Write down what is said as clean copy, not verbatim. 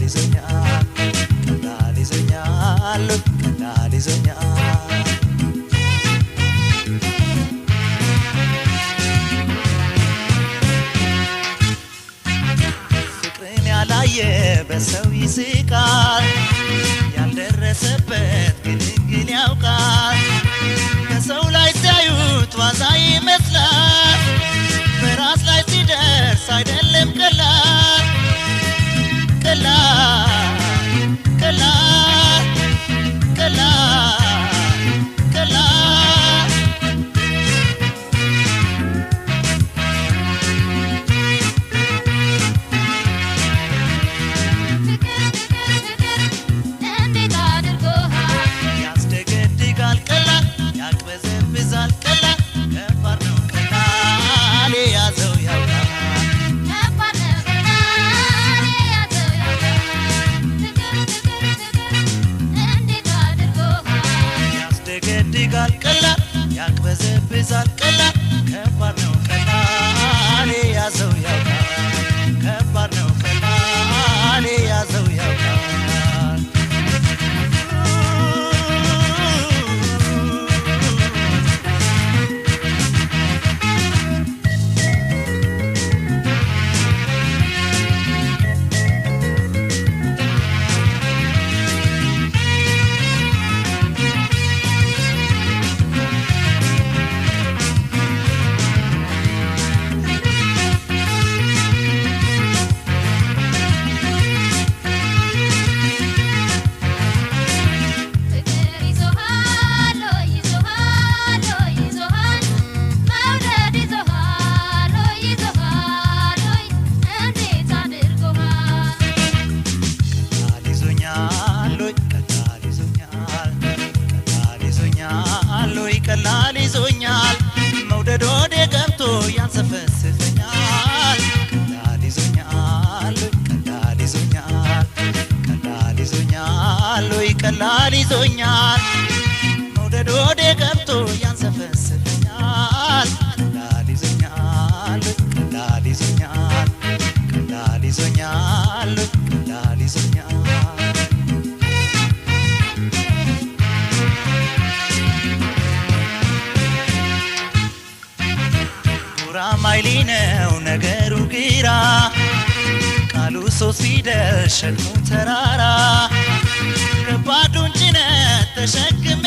ይዞኛል ቀላል ይዞኛል ቀላል ይዞኛል ፍቅርን ያላየ በሰው ይስቃል ያልደረሰበት ግን ያውቃል በሰው ላይ ሲያዩት ዋዛ ይመስላል በራስ ላይ ሲደርስ አይደለም ቀላል ቀላል ቀላል ቀላል ቀላል እንዴት አድርጎሃል ያስደገድጋል ቀላል ያቅበዘብዛል ቀላል ከባድ ነው ቀላል የያዘው ያውቃል ከባድ ነው ቀላል የያዘው ያውቃል እንዴት አድርጎሃል ያስደገድጋል ቀላል ያቅበዘብዛል ቀላል ከባድ ነው ቀላል የያዘው ያውቃል ከባድ ነው ቀላል የያዘው ያውቃል ፍቅር ይዞሃል ይዞሃል ይዞሃል መውደድ ይዞሃል ይዞሃል እንዴት አድርጎሃል ቀላል ይዞኛል ወይ ቀላል ይዞኛል ቀላል ይዞኛል ወይ ቀላል ይዞኛል መውደድ ወዴ ገብቶ ያንሰፈስፈኛል ቀላል ይዞኛል ወይ ቀላል ይዞኛል ቀላል ይዞኛል ወይ ቀላል ይዞኛል መውደድ ወዴ ገብቶ ያንሰፈስፈኛል ቀላል ይዞኛል ወይ ቀላል ይዞኛል ቀላል ይዞኛል ወይ ቀላል ይዞኛል ጉራማይሌ ነው ነገሩ ግራ ቃሉ ሶስት ፊደል ሸክሙ ተራራ ከባዱን ጭነት ተሸክሜ